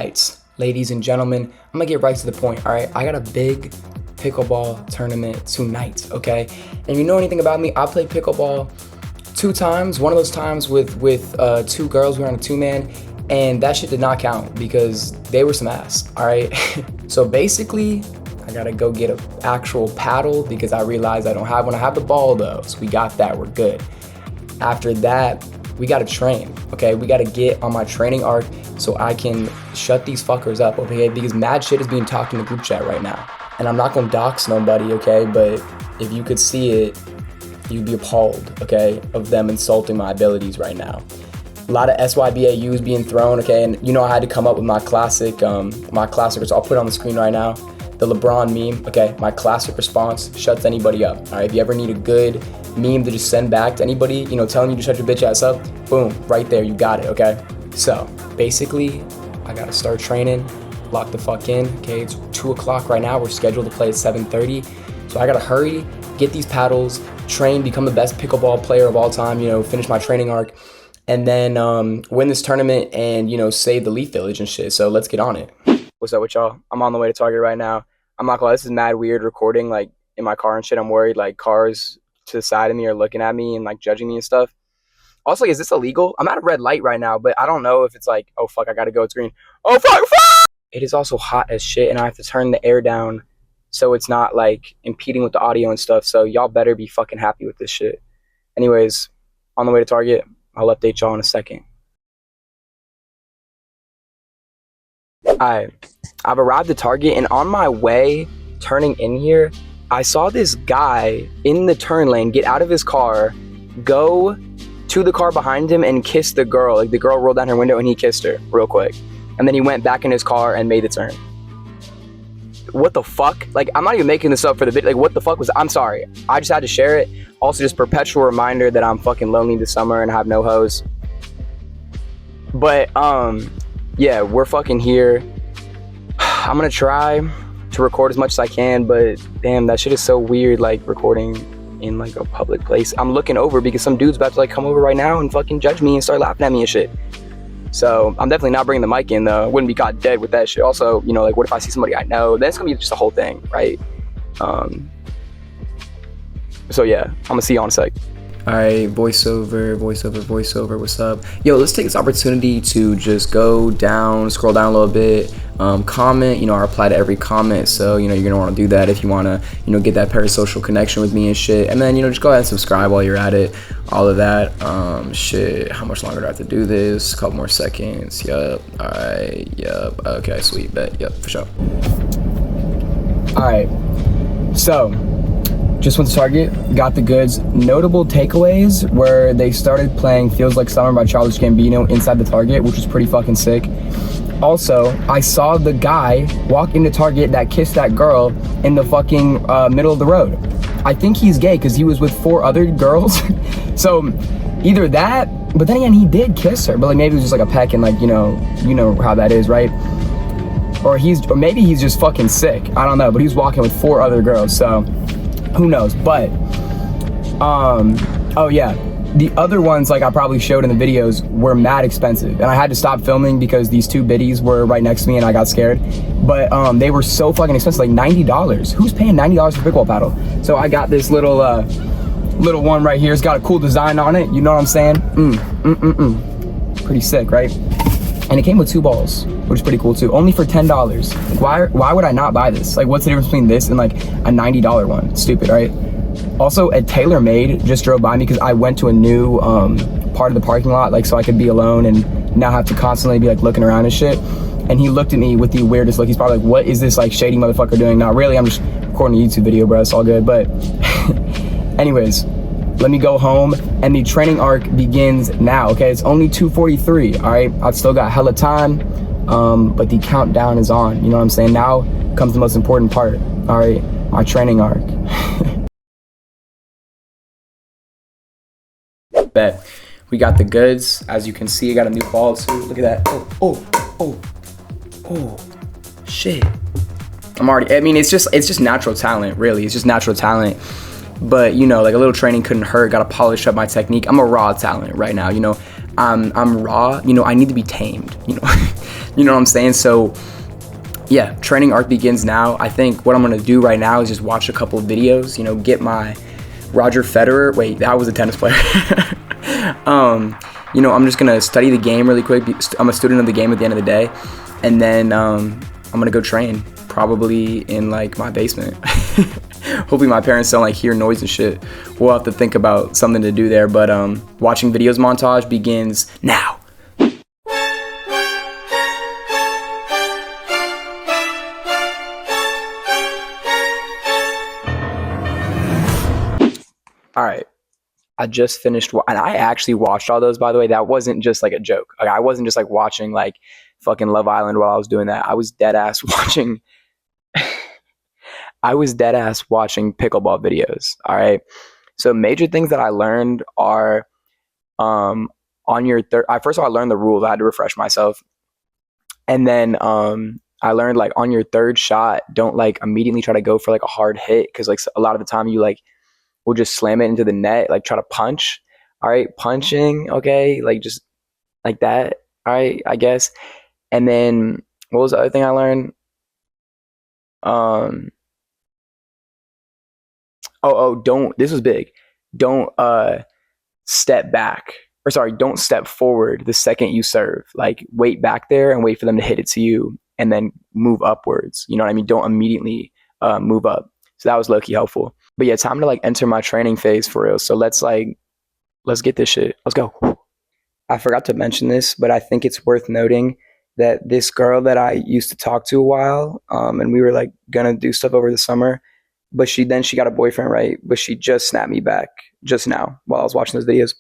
Alright, ladies and gentlemen, I'm gonna get right to the point, alright? I got a big pickleball tournament tonight, okay? And if you know anything about me, I played pickleball 2 times. One of those times with 2 girls, we were on a 2-man, and that shit did not count because they were some ass, alright? So basically, I gotta go get an actual paddle because I realized I don't have one. I have the ball though, so we got that, we're good. After that, we gotta train, okay? We gotta get on my training arc so I can shut these fuckers up, okay? Because mad shit is being talked in the group chat right now. And I'm not gonna dox nobody, okay? But if you could see it, you'd be appalled, okay? Of them insulting my abilities right now. A lot of SYBAUs being thrown, okay? And you know I had to come up with my classic, so I'll put it on the screen right now. The LeBron meme, okay? My classic response shuts anybody up, all right? If you ever need a good meme to just send back to anybody, you know, telling you to shut your bitch ass up, boom, right there, you got it, okay? So basically, I gotta start training, lock the fuck in, okay? It's 2 o'clock right now. We're scheduled to play at 7:30. So I gotta hurry, get these paddles, train, become the best pickleball player of all time, you know, finish my training arc, and then win this tournament and, you know, save the Leaf Village and shit. So let's get on it. What's up with y'all? I'm on the way to Target right now. I'm not gonna lie, this is mad weird recording, like, in my car and shit. I'm worried, like, cars to the side of me are looking at me and, like, judging me and stuff. Also, like, is this illegal? I'm at a red light right now, but I don't know if it's like, oh, fuck, I gotta go, it's green. Oh, fuck, fuck! It is also hot as shit, and I have to turn the air down so it's not, like, impeding with the audio and stuff, so y'all better be fucking happy with this shit. Anyways, on the way to Target, I'll update y'all in a second. I've arrived at Target, and on my way turning in here, I saw this guy in the turn lane get out of his car, go to the car behind him and kiss the girl. Like, the girl rolled down her window and he kissed her real quick. And then he went back in his car and made the turn. What the fuck? Like, I'm not even making this up for the video. Like, what the fuck was, I'm sorry. I just had to share it. Also, just perpetual reminder that I'm fucking lonely this summer and I have no hoes. But, yeah, we're fucking here. I'm gonna try to record as much as I can, but damn, that shit is so weird, like, recording in, like, a public place. I'm looking over because some dude's about to, like, come over right now and fucking judge me and start laughing at me and shit. So I'm definitely not bringing the mic in, though. I wouldn't be caught dead with that shit. Also, you know, like, what if I see somebody I know? Then it's gonna be just a whole thing, right? So yeah, I'm gonna see you on a sec. Alright, voiceover, what's up? Yo, let's take this opportunity to just go down, scroll down a little bit, comment, you know, I reply to every comment, so, you know, you're gonna wanna do that if you wanna, you know, get that parasocial connection with me and shit, and then, you know, just go ahead and subscribe while you're at it, all of that. Shit, how much longer do I have to do this? A couple more seconds, yup, alright, yup, okay, sweet, bet, yup, for sure. Alright, so, just went to Target, got the goods. Notable takeaways where they started playing Feels Like Summer by Childish Gambino inside the Target, which was pretty fucking sick. Also, I saw the guy walk into Target that kissed that girl in the fucking middle of the road. I think he's gay because he was with 4 other girls. So either that, but then again, he did kiss her, but like maybe it was just like a peck and like, you know how that is, right? Or maybe he's just fucking sick. I don't know, but he was walking with 4 other girls, so who knows? But oh yeah, the other ones, like I probably showed in the videos, were mad expensive, and I had to stop filming because these 2 biddies were right next to me and I got scared. But they were so fucking expensive, like $90. Who's paying $90 for a pickleball paddle? So I got this little one right here. It's got a cool design on it, you know what I'm saying? Pretty sick, right? And it came with 2 balls, which is pretty cool too, only for $10. Like, why would I not buy this? Like, what's the difference between this and like a $90 one? Stupid, right? Also, a TaylorMade just drove by me because I went to a new part of the parking lot, like so I could be alone and not have to constantly be like looking around and shit. And he looked at me with the weirdest look. He's probably like, what is this like shady motherfucker doing? Not really, I'm just recording a YouTube video, bro, it's all good. But anyways, let me go home, and the training arc begins now, okay? It's only 2:43, all right? I've still got hella time, but the countdown is on, you know what I'm saying? Now comes the most important part, all right? My training arc. Bet. We got the goods. As you can see, I got a new ball too. Look at that. Oh, shit. I mean, it's just natural talent, really. It's just natural talent. But, you know, like a little training couldn't hurt. Gotta polish up my technique. I'm a raw talent right now, you know. I'm raw, you know, I need to be tamed, you know. You know what I'm saying? So yeah, training arc begins now. I think what I'm gonna do right now is just watch a couple of videos, get my Roger Federer. Wait, that was a tennis player. I'm just gonna study the game really quick. I'm a student of the game at the end of the day, and then I'm gonna go train, probably in like my basement. Hopefully my parents don't like hear noise and shit. We'll have to think about something to do there. But watching videos montage begins now. All right, I just finished, and I actually watched all those, by the way. That wasn't just like a joke. Like, I wasn't just like watching like fucking Love Island while I was doing that. I was dead ass watching. I was dead ass watching pickleball videos. All right. So major things that I learned are, on your third. First of all, I learned the rules. I had to refresh myself, and then I learned like on your third shot, don't like immediately try to go for like a hard hit, because like a lot of the time you like will just slam it into the net, like try to punch. All right, punching, okay, like just like that. All right, I guess. And then what was the other thing I learned? Don't. This was big. Don't step back, or sorry, don't step forward the second you serve. Like wait back there and wait for them to hit it to you, and then move upwards. You know what I mean? Don't immediately move up. So that was low-key helpful. But yeah, time to like enter my training phase for real. So let's get this shit. Let's go. I forgot to mention this, but I think it's worth noting that this girl that I used to talk to a while, and we were like gonna do stuff over the summer, but she got a boyfriend, right? But she just snapped me back just now while I was watching those videos.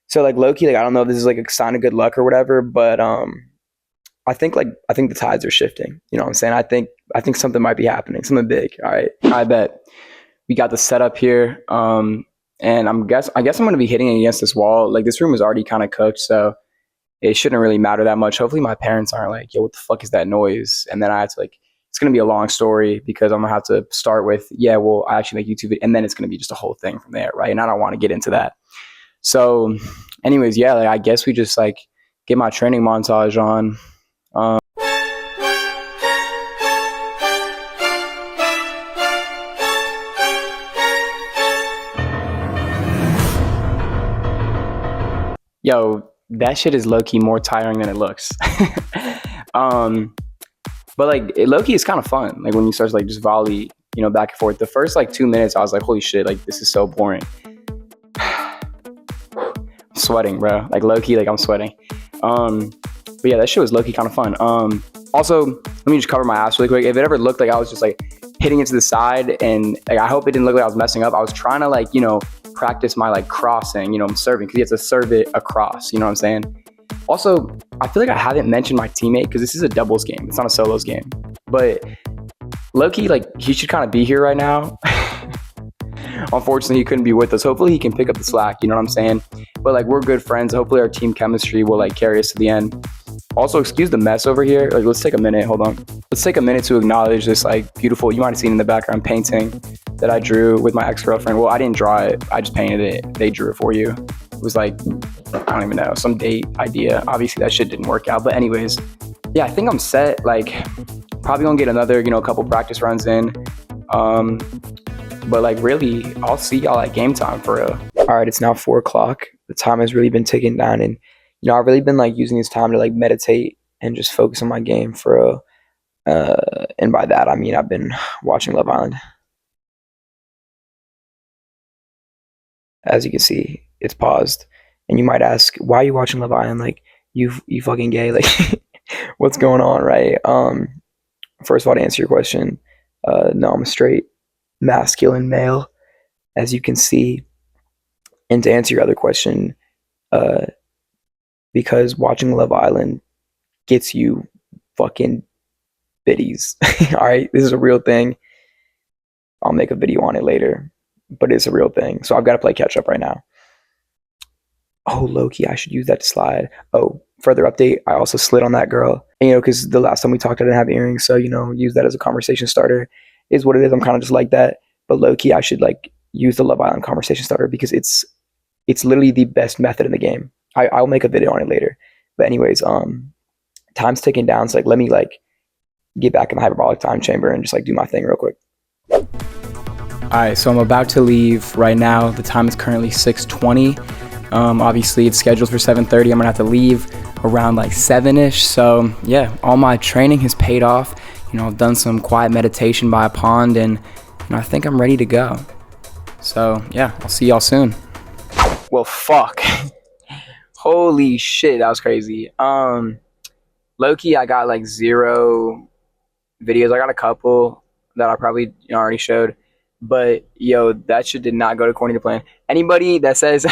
So like low-key, like I don't know if this is like a sign of good luck or whatever, but I think the tides are shifting. You know what I'm saying? I think something might be happening, something big. All right, I bet. We got the setup here, and I guess I'm gonna be hitting against this wall. Like this room is already kind of cooked, so it shouldn't really matter that much. Hopefully my parents aren't like, yo, what the fuck is that noise? And then I have to like, it's gonna be a long story because I'm gonna have to start with, yeah, well, I actually make YouTube videos, and then it's gonna be just a whole thing from there, right? And I don't want to get into that. So, anyways, yeah, like I guess we just like get my training montage on. Yo, that shit is low-key more tiring than it looks. But like low-key is kind of fun. Like when you start to like just volley, back and forth. The first like 2 minutes, I was like, holy shit, like this is so boring. I'm sweating, bro. Like low-key, like I'm sweating. But yeah, that shit was low-key kind of fun. Also, let me just cover my ass really quick. If it ever looked like I was just like hitting it to the side, and like I hope it didn't look like I was messing up. I was trying to like, practice my like crossing, I'm serving, because you have to serve it across, you know what I'm saying? Also, I feel like I haven't mentioned my teammate because this is a doubles game. It's not a solos game. But low-key, like he should kind of be here right now. Unfortunately, he couldn't be with us. Hopefully he can pick up the slack, you know what I'm saying? But like we're good friends. Hopefully our team chemistry will like carry us to the end. Also, excuse the mess over here. Like let's take a minute, hold on. Let's take a minute to acknowledge this like beautiful, you might have seen in the background, painting that I drew with my ex-girlfriend. Well, I didn't draw it. I just painted it. They drew it for you. It was like, I don't even know, some date idea. Obviously that shit didn't work out. But anyways, yeah, I think I'm set. Like probably gonna get another, a couple practice runs in. But like really, I'll see y'all at game time for real. All right, it's now 4 o'clock. The time has really been ticking down, and I've really been like using this time to like meditate and just focus on my game for real. And by that I mean I've been watching Love Island. As you can see, it's paused, and you might ask, why are you watching Love Island? Like you fucking gay? Like what's going on, right? First of all, to answer your question, no, I'm a straight masculine male, as you can see. And to answer your other question, because watching Love Island gets you fucking biddies. All right, this is a real thing. I'll make a video on it later, but it's a real thing. So I've got to play catch up right now. Oh, low-key, I should use that to slide. Oh, further update, I also slid on that girl. And, because the last time we talked, I didn't have earrings. So, use that as a conversation starter. Is what it is. I'm kind of just like that. But low-key, I should like use the Love Island conversation starter because it's literally the best method in the game. I'll make a video on it later. But anyways, time's ticking down. So like, let me like get back in the hyperbolic time chamber and just like do my thing real quick. All right, so I'm about to leave right now. The time is currently 6:20. Obviously it's scheduled for 7:30. I'm gonna have to leave around like 7-ish. So yeah, all my training has paid off. You know, I've done some quiet meditation by a pond, and you know, I think I'm ready to go. So yeah, I'll see y'all soon. Well, fuck. Holy shit, that was crazy. Low-key, I got like 0 videos. I got a couple that I probably already showed. But yo, that shit did not go according to plan. Anybody that says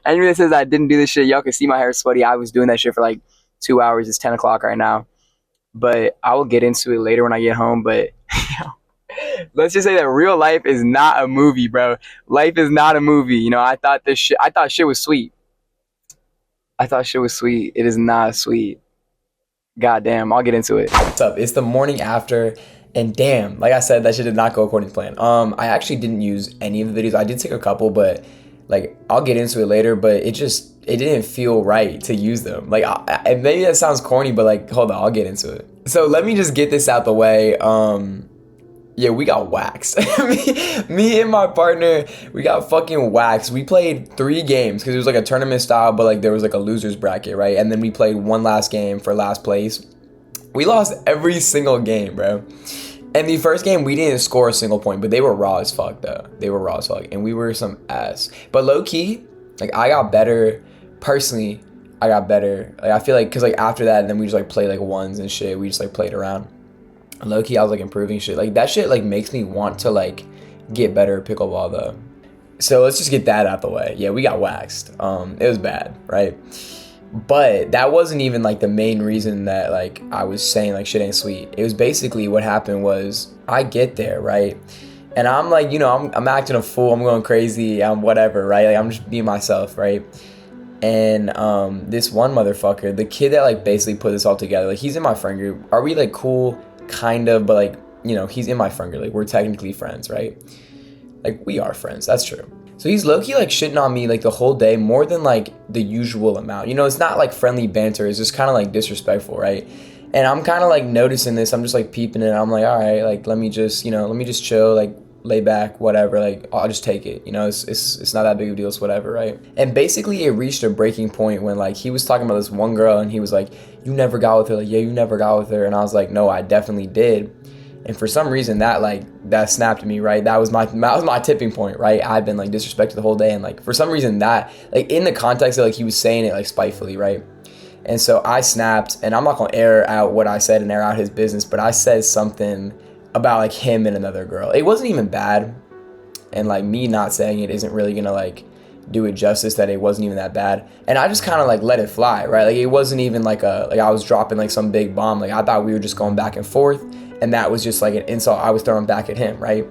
I didn't do this shit, y'all can see my hair sweaty. I was doing that shit for like 2 hours. It's 10 o'clock right now. But I will get into it later when I get home. But let's just say that real life is not a movie, bro. Life is not a movie. You know, I thought shit was sweet. It is not sweet. God damn, I'll get into it. What's up? It's the morning after. And damn, like I said, that shit did not go according to plan. I actually didn't use any of the videos. I did take a couple, but like I'll get into it later. But it didn't feel right to use them. Like maybe that sounds corny, but like hold on, I'll get into it. So let me just get this out the way. Yeah, we got waxed. me and my partner, we got fucking waxed. We played 3 games because it was like a tournament style, but like there was like a loser's bracket, right? And then we played one last game for last place. We lost every single game, bro. And the first game, we didn't score a single point, but they were raw as fuck, though. They were raw as fuck, and we were some ass. But low-key, like, I got better. Personally, I got better. Like, I feel like, because, like, after that, then we just, like, played, like, ones and shit. We just, like, played around. Low-key, I was, like, improving shit. Like, that shit, like, makes me want to, like, get better at pickleball, though. So let's just get that out the way. Yeah, we got waxed. It was bad, right? But that wasn't even like the main reason that like I was saying like shit ain't sweet. It was basically what happened was I get there, right? And I'm like, you know, I'm acting a fool, I'm going crazy, I'm whatever, right? Like I'm just being myself, right? And this one motherfucker, the kid that like basically put this all together, like he's in my friend group. Are we like cool? Kind of, but like, you know, he's in my friend group. Like we're technically friends, right? Like we are friends, that's true. So he's low-key like shitting on me like the whole day, more than like the usual amount. You know, it's not like friendly banter, it's just kind of like disrespectful, right? And I'm kind of like noticing this, I'm just like peeping it. I'm like, all right, like let me just chill, like lay back, whatever, like I'll just take it. You know, it's not that big of a deal, it's whatever, right? And basically it reached a breaking point when like he was talking about this one girl and he was like, you never got with her, like yeah, you never got with her. And I was like, no, I definitely did. And for some reason that snapped me, right? That was my tipping point, right? I've been like disrespected the whole day, and like for some reason that like in the context of like he was saying it like spitefully, right? And so I snapped, and I'm not gonna air out what I said and air out his business, but I said something about like him and another girl. It wasn't even bad, and like me not saying it isn't really gonna like do it justice that it wasn't even that bad. And I just kind of like let it fly, right? Like it wasn't even like I was dropping like some big bomb. Like I thought we were just going back and forth, and that was just like an insult I was throwing back at him, right?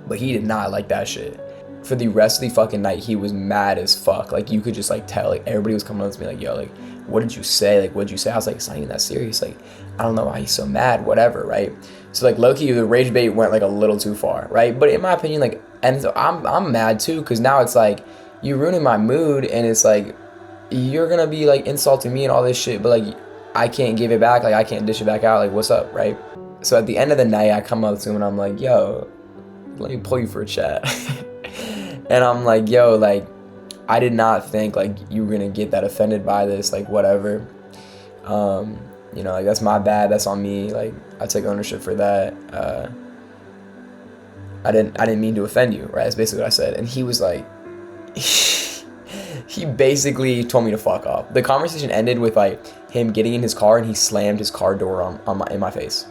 But he did not like that shit. For the rest of the fucking night, he was mad as fuck. Like you could just like tell, like everybody was coming up to me like, yo, like what did you say? Like what'd you say? I was like, it's not even that serious. Like I don't know why he's so mad, whatever, right? So like low-key, the rage bait went like a little too far, right? But in my opinion, like, and so I'm mad too, because now it's like you ruining my mood, and it's like you're gonna be like insulting me and all this shit, but like I can't give it back, like I can't dish it back out, like what's up, right? So at the end of the night, I come up to him and I'm like, yo, let me pull you for a chat. And I'm like, yo, like I did not think like you were gonna get that offended by this, like whatever. You know, like that's my bad, that's on me, like I take ownership for that. I didn't mean to offend you, right? That's basically what I said. And he was like, he basically told me to fuck off. The conversation ended with like him getting in his car, and he slammed his car door in my face.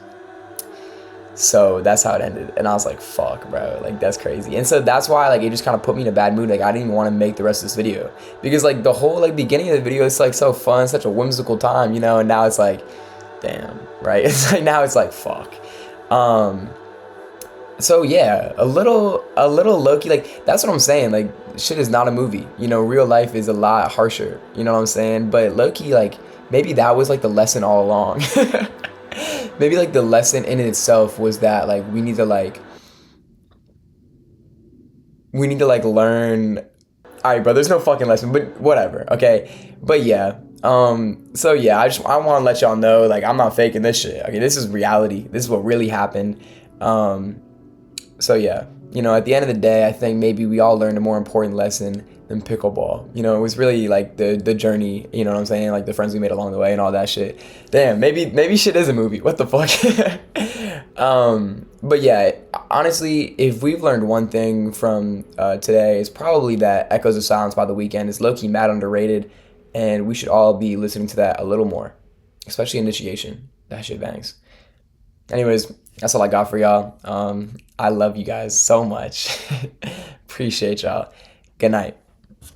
So that's how it ended, and I was like, fuck, bro, like that's crazy. And so that's why like it just kind of put me in a bad mood. Like I didn't even want to make the rest of this video, because like the whole like beginning of the video is like so fun, such a whimsical time, you know, and now it's like, damn, right? It's like now it's like fuck. So yeah, a little low-key, like that's what I'm saying, like shit is not a movie, you know, real life is a lot harsher, you know what I'm saying? But low-key, like maybe that was like the lesson all along. Maybe like the lesson in itself was that like we need to like learn. All right, bro, there's no fucking lesson, but whatever, okay? But yeah, So yeah, I want to let y'all know, like, I'm not faking this shit. Okay, this is reality. This is what really happened. Um, so yeah, at the end of the day, I think maybe we all learned a more important lesson than pickleball. It was really like the journey. You know what I'm saying? Like the friends we made along the way and all that shit. Damn, maybe shit is a movie. What the fuck? But yeah, honestly, if we've learned one thing from today, it's probably that Echoes of Silence by The Weeknd is low key mad underrated, and we should all be listening to that a little more, especially Initiation. That shit bangs. Anyways, that's all I got for y'all. I love you guys so much. Appreciate y'all. Good night.